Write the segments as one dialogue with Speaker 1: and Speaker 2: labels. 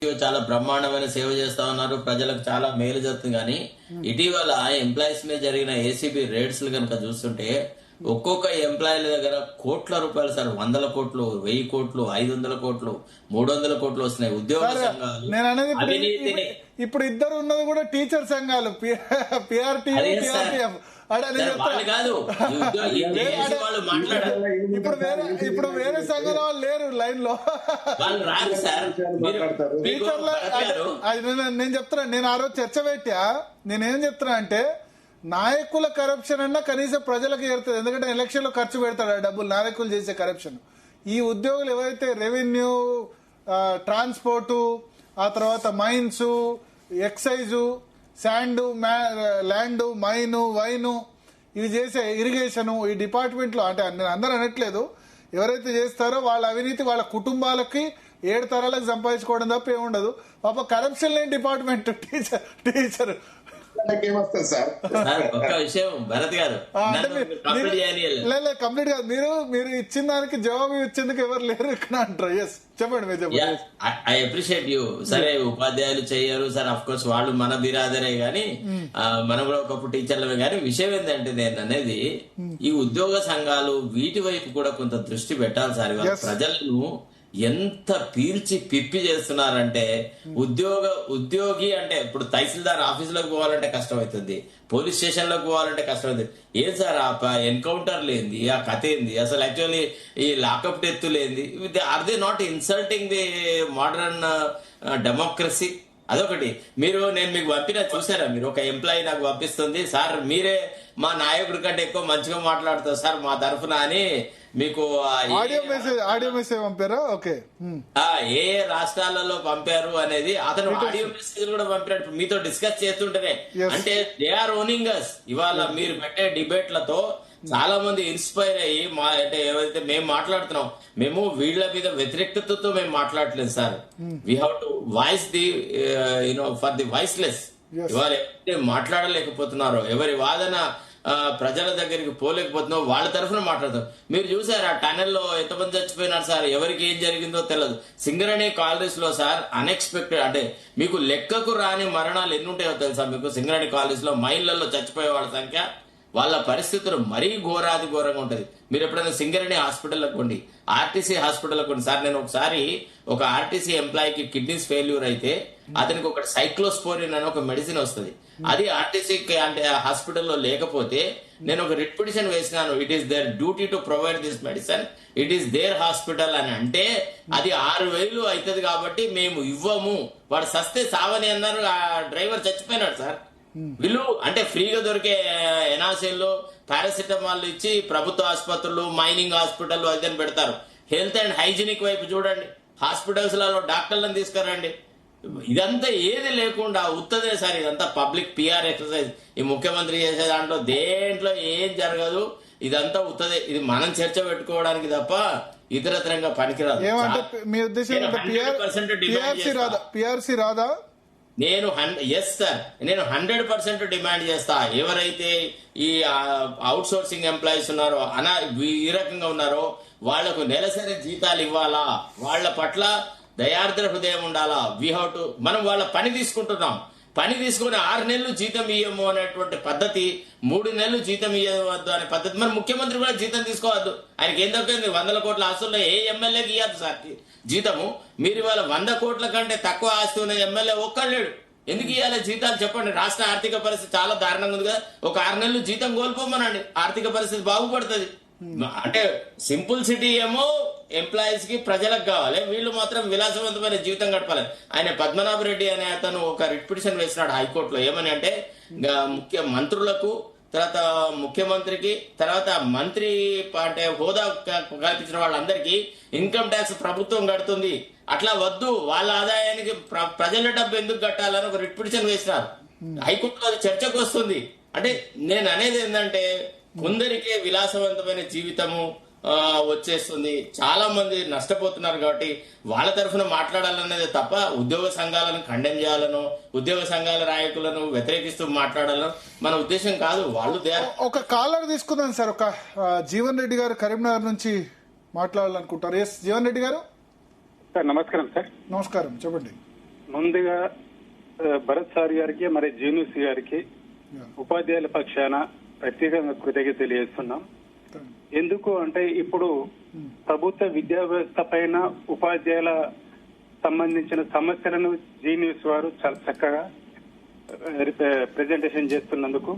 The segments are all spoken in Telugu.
Speaker 1: చాలా బ్రహ్మాండమైన సేవ చేస్తా ఉన్నారు, ప్రజలకు చాలా మేలు జరుగుతుంది. కానీ ఇటీవల ఎంప్లాయీస్ మీద జరిగిన ఏసీబీ రేడ్స్ కనుక చూస్తుంటే ఒక్కొక్క ఎంప్లాయీల దగ్గర కోట్ల రూపాయలు సార్, 100 కోట్లు, 1000 కోట్లు, 500 కోట్లు, 300 కోట్లు వస్తున్నాయి. ఉద్యోగ సంఘాలు
Speaker 2: నేను అనేది
Speaker 1: అవినీతిని
Speaker 2: ఇప్పుడు ఇద్దరు ఉన్నది కూడా టీచర్ సంఘాలు, పిఆర్టీ, పిఆర్టీఎఫ్.
Speaker 1: వాళ్ళు కాదు, ఈ వాళ్ళు మాట్లాడారు.
Speaker 2: ఇప్పుడు వేరే సంఘాల వాళ్ళు లేరు లైన్ లో.
Speaker 1: వాళ్ళు రాదు సార్.
Speaker 2: నేను చెప్తున్నా, నేను ఆ రోజు చర్చ పెట్టా. నేనేం చెప్తున్నా అంటే నాయకుల కరప్షన్ అన్నా కనీసం ప్రజలకు చేరుతుంది. ఎందుకంటే ఎలక్షన్ లో ఖర్చు పెడతాడు ఆ డబ్బులు, నాయకులు చేసే కరప్షన్. ఈ ఉద్యోగులు ఎవరైతే రెవెన్యూ, ట్రాన్స్పోర్టు, ఆ తర్వాత mines, excise, sand, land, mine, wine, ఇవి చేసే ఇరిగేషన్, ఈ డిపార్ట్మెంట్ లో అంటే నేను అందరూ అనట్లేదు, ఎవరైతే చేస్తారో వాళ్ళ అవినీతి వాళ్ళ కుటుంబాలకి 7 తరాలకు సంపాదించుకోవడం తప్ప ఏముండదు. పాప కరప్షన్ లేని డిపార్ట్మెంట్ టీచర్
Speaker 3: ఏమొస్తుంది సార్?
Speaker 1: ఒక విషయం భరత్ గారు
Speaker 2: కంప్లీట్ కాదు, మీరు ఇచ్చిన దానికి జవాబు ఇచ్చేందుకు ఎవరు లేరు ఇక్కడ అంటారు. ఎస్ చెప్పండి, మీరు చెప్పండి.
Speaker 1: I appreciate you. సరే, ఉపాధ్యాయులు చెయ్యరు సార్, అఫ్ కోర్స్ వాళ్ళు మన బిరాదరే గాని, మనం కూడా ఒకప్పుడు టీచర్లమే. కానీ విషయం ఏంటంటే నేను అనేది ఈ ఉద్యోగ సంఘాలు వీటి వైపు కూడా కొంత దృష్టి పెట్టాలి సార్. ప్రజలను ఎంత పీల్చి పిప్పి చేస్తున్నారంటే, ఉద్యోగి అంటే ఇప్పుడు తహసీల్దార్ ఆఫీసులోకి పోవాలంటే కష్టమవుతుంది, పోలీస్ స్టేషన్ లోకి పోవాలంటే కష్టమవుతుంది. ఏం సార్ ఆ ఎన్కౌంటర్ లేంది, ఆ కథ ఏంది అసలు? యాక్చువల్లీ ఈ లాకప్ డెత్ లేంది. Are they not insulting the modern democracy? అదొకటి. నేను మీకు పంపిన చూసారా, మీరు ఒక ఎంప్లాయీ నాకు పంపిస్తుంది, సార్ మీరే మా నాయకుడి కంటే ఎక్కువ మంచిగా మాట్లాడుతారు సార్ మా తరఫున అని మీకు
Speaker 2: ఆడియో మెసేజ్ పంపారా? ఓకే,
Speaker 1: ఏ రాష్ట్రాలలో పంపారు అనేది అతను ఆడియో మెసేజ్ కూడా పంపినట్టు మీతో డిస్కస్ చేస్తుంటేనే, అంటే దే ఆర్ ఓనింగ్ అస్. ఇవాళ మీరు పెట్టే డిబేట్లతో చాలా మంది ఇన్స్పైర్ అయ్యి అంటే ఏవైతే మేము మాట్లాడుతున్నాం, మేము వీళ్ళ మీద వ్యతిరేకతతో మేము మాట్లాడలేదు sir. We have to voice the for the voiceless. ఇవాళ ఎవరైతే మాట్లాడలేకపోతున్నారో, ఎవరి వాదన ప్రజల దగ్గరికి పోలేకపోతున్నావు, వాళ్ళ తరఫున మాట్లాడతారు. మీరు చూసారు ఆ టనెల్ లో ఎంతమంది చచ్చిపోయినారు సార్, ఎవరికి ఏం జరిగిందో తెలియదు. సింగరేణి కాలనీస్ లో సార్ అన్ఎక్స్పెక్టెడ్, అంటే మీకు లెక్కకు రాని మరణాలు ఎన్ని ఉంటాయో తెలుసా మీకు? సింగరేణి కాలనీస్ లో మైళ్లలో చచ్చిపోయే వాళ్ళ సంఖ్య, వాళ్ళ పరిస్థితులు మరీ ఘోరాది ఘోరంగా ఉంటది. మీరు ఎప్పుడైనా సింగరేణి హాస్పిటల్ కొండి, ఆర్టీసీ హాస్పిటల్ కొండి సార్. నేను ఒకసారి ఒక ఆర్టీసీ ఎంప్లాయీకి కిడ్నీస్ ఫెయిల్యూర్ అయితే అతనికి ఒక సైక్లోస్పోరిన్ అని ఒక మెడిసిన్ వస్తుంది. అది ఆర్టీసీ అంటే హాస్పిటల్లో లేకపోతే నేను ఒక రిట్ పిటిషన్ వేసినాను, it is their duty to provide this medicine, it is their hospital అని. అంటే అది 6000 అవుతుంది కాబట్టి మేము ఇవ్వము. వాడు సస్తే సావని అన్నారు, ఆ డ్రైవర్ చచ్చిపోయినాడు సార్. వీళ్ళు అంటే ఫ్రీగా దొరికే ఎనాసిన్లు, పారాసిటమాల్ ఇచ్చి ప్రభుత్వ ఆసుపత్రులు, మైనింగ్ హాస్పిటల్ అదని పెడతారు. హెల్త్ అండ్ హైజీనిక్ వైపు చూడండి, హాస్పిటల్స్ లలో డాక్టర్లను తీసుకురండి. ఇదంతా ఏది లేకుండా ఉత్తదే సార్, ఇదంతా పబ్లిక్ పిఆర్ ఎక్సర్సైజ్. ఈ ముఖ్యమంత్రి చేసే దాంట్లో దేంట్లో ఏం జరగదు, ఇదంతా ఉత్తదే. ఇది మనం చర్చ పెట్టుకోవడానికి తప్ప ఇతరత్రంగా పనికిరాదు.
Speaker 2: మీ ఉద్దేశం పిఆర్సీ రాదా?
Speaker 1: నేను ఎస్ సార్, నేను 100% డిమాండ్ చేస్తా. ఎవరైతే ఈ అవుట్ సోర్సింగ్ ఎంప్లాయీస్ ఉన్నారో, ఈ రకంగా ఉన్నారో, వాళ్లకు నెలసరి జీతాలు ఇవ్వాలా, వాళ్ల పట్ల దయార్ద్ర హృదయం ఉండాలా. వీ హ్యావ్ టు, మనం వాళ్ళ పని తీసుకుంటున్నాం, పని తీసుకుని 6 నెలలు జీతం ఇయ్యము అనేటువంటి పద్ధతి, 3 నెలలు జీతం ఇవ్వద్దు అనే పద్ధతి. మరి ముఖ్యమంత్రి కూడా జీతం తీసుకోవద్దు, ఆయనకి ఏం తక్కువ? 100 కోట్ల ఆస్తుల్లో ఏ ఎమ్మెల్యేకి ఇవ్వద్దు సార్ జీతము. మీరు ఇవాళ 100 కోట్ల కంటే తక్కువ ఆస్తి ఉన్న ఎమ్మెల్యే ఒక్కళ్ళేడు, ఎందుకు ఇవ్వాలి జీతాలు చెప్పండి? రాష్ట్ర ఆర్థిక పరిస్థితి చాలా దారుణంగా ఉంది కదా. ఒక 6 నెలలు జీతం కోల్పోమనండి, ఆర్థిక పరిస్థితి బాగుపడుతుంది. అంటే సింపుల్ సిటీ ఏమో ఎంప్లాయీస్ కి, ప్రజలకు కావాలి, వీళ్ళు మాత్రం విలాసవంతమైన జీవితం గడపాలి. ఆయన పద్మనాభ రెడ్డి అనే అతను ఒక రిట్ పిటిషన్ వేసినాడు హైకోర్టులో. ఏమని అంటే, ముఖ్య మంత్రులకు, తర్వాత ముఖ్యమంత్రికి, తర్వాత మంత్రి అంటే హోదా కల్పించిన వాళ్ళందరికీ ఇన్కమ్ ట్యాక్స్ ప్రభుత్వం కడుతుంది, అట్లా వద్దు, వాళ్ళ ఆదాయానికి ప్రజల డబ్బు ఎందుకు కట్టాలని ఒక రిట్ పిటిషన్ వేసినారు హైకోర్టులో. అది చర్చకు వస్తుంది. అంటే నేను అనేది ఏంటంటే, కొందరికే విలాసవంతమైన జీవితము వచ్చేస్తుంది, చాలా మంది నష్టపోతున్నారు. కాబట్టి వాళ్ళ తరఫున మాట్లాడాలనేది తప్ప ఉద్యోగ సంఘాలను ఖండెం చేయాలను, ఉద్యోగ సంఘాల నాయకులను వ్యతిరేకిస్తూ మాట్లాడాలను మన ఉద్దేశం కాదు. వాళ్ళు
Speaker 2: ఒక కాలర్ తీసుకుందాం సార్. ఒక జీవన్ రెడ్డి గారు కరీంనగర్ నుంచి మాట్లాడాలనుకుంటారు. ఎస్ జీవన్ రెడ్డి గారు.
Speaker 4: సార్ నమస్కారం. సార్
Speaker 2: నమస్కారం, చెప్పండి.
Speaker 4: ముందుగా భరత్ సార్ గారికి మరి జీనియస్ గారికి ఉపాధ్యాయుల పక్షాన ప్రత్యేకంగా కృతజ్ఞత తెలియజేస్తున్నాం. ఎందుకు అంటే ఇప్పుడు ప్రభుత్వ విద్యా వ్యవస్థ పైన ఉపాధ్యాయుల సంబంధించిన సమస్యలను జీనియస్ వారు చాలా చక్కగా ప్రెజెంటేషన్ చేస్తున్నందుకు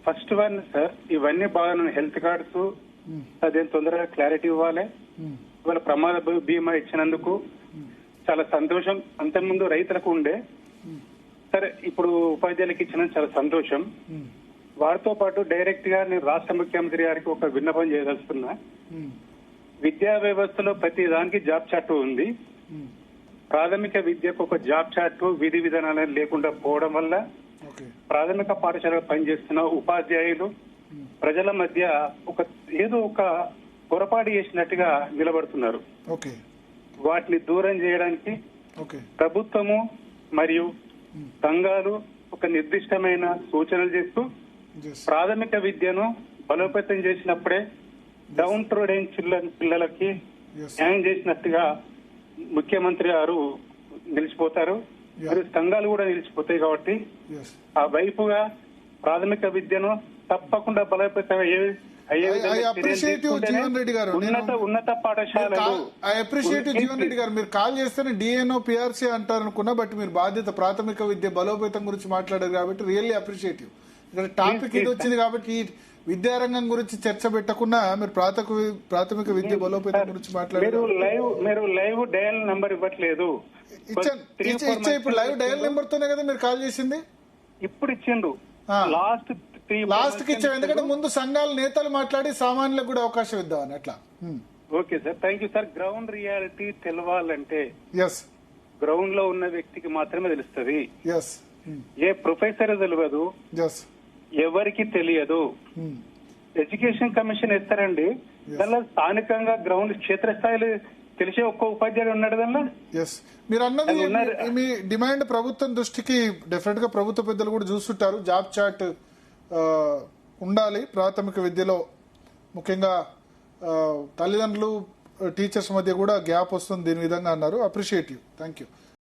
Speaker 4: ఫస్ట్ వన్ సార్, ఇవన్నీ బాగా హెల్త్ కార్డ్స్ అదేం తొందరగా క్లారిటీ ఇవ్వాలి. ఇవాళ ప్రమాద బీమా ఇచ్చినందుకు చాలా సంతోషం. అంతకుముందు రైతులకు ఉండే, సరే ఇప్పుడు ఉపాధ్యాయులకు ఇచ్చిన చాలా సంతోషం. వారితో పాటు డైరెక్ట్ గా నేను రాష్ట్ర ముఖ్యమంత్రి గారికి ఒక విన్నపం చేయదలుచుకున్నా. విద్యా వ్యవస్థలో ప్రతి దానికి జాబ్ చార్ట్ ఉంది. ప్రాథమిక విద్యకు ఒక జాబ్ చార్ట్ విధి విధానాలు లేకుండా పోవడం వల్ల ప్రాథమిక పాఠశాలలో పనిచేస్తున్న ఉపాధ్యాయులు ప్రజల మధ్య ఏదో ఒక పొరపాటు చేసినట్టుగా నిలబడుతున్నారు. వాటిని దూరం చేయడానికి ప్రభుత్వము మరియు సంఘాలు ఒక నిర్దిష్టమైన సూచనలు చేస్తూ ప్రాథమిక విద్యను బలోపేతం చేసినప్పుడే డౌన్ టు రేంజ్ పిల్లలకి న్యాయం చేసినట్టుగా ముఖ్యమంత్రి గారు నిలిచిపోతారు. మరియు సంఘాలు కూడా నిలిచిపోతాయి. కాబట్టి ఆ వైపుగా ప్రాథమిక విద్యను తప్పకుండా బలోపేతం ఉన్నత పాఠశాలలు.
Speaker 2: ఐ అప్రిషియేట్ జీవన్ రెడ్డి గారు, మీరు కాల్ చేస్తేనే డిఎన్ఓ పిఆర్సీ అంటారు అనుకున్నా, బట్ మీరు బాధ్యత ప్రాథమిక విద్య బలోపేతం గురించి మాట్లాడారు కాబట్టి రియల్లీ అప్రిషియేటివ్. ఇక్కడ టాపిక్ ఇది వచ్చింది కాబట్టి విద్యారంగం గురించి చర్చ పెట్టకుండా మీరు ప్రాథమిక విద్య బలోపేతం గురించి మాట్లాడారు.
Speaker 4: మీరు లైవ్ డయల్ నంబర్ ఇవ్వట్లేదు.
Speaker 2: ఇప్పుడు లైవ్ డయల్ నెంబర్ తోనే కదా మీరు కాల్ చేసింది.
Speaker 4: ఇప్పుడు ఇచ్చిండు
Speaker 2: లాస్ట్ కి ఇచ్చాం, ఎందుకంటే ముందు సంఘాల నేతలు మాట్లాడి సామాన్యులకు కూడా అవకాశం ఇద్దామని అట్లా.
Speaker 4: Okay sir, thank you sir. Ground reality తెలవాలంటే గ్రౌండ్ లో ఉన్న వ్యక్తికి మాత్రమే తెలుస్తుంది. ఏ ప్రొఫెసర్ తెలియదు, ఎవరికి తెలియదు. ఎడ్యుకేషన్ కమిషన్ ఇస్తారండి, దానిలో స్థానికంగా గ్రౌండ్ క్షేత్రస్థాయిలో తెలిసే ఒక్క ఉపాధ్యాయుడు ఉన్నాడు దానిలో.
Speaker 2: మీరు అన్నది మీ డిమాండ్ ప్రభుత్వం దృష్టికి డెఫినెట్ గా ప్రభుత్వ పెద్దలు కూడా చూస్తుంటారు. జాబ్ చార్ట్ ఉండాలి ప్రాథమిక విద్యలో, ముఖ్యంగా తల్లిదండ్రులు టీచర్స్ మధ్య కూడా గ్యాప్ వస్తుంది దీని విధంగా అన్నారు. Appreciative, thank you.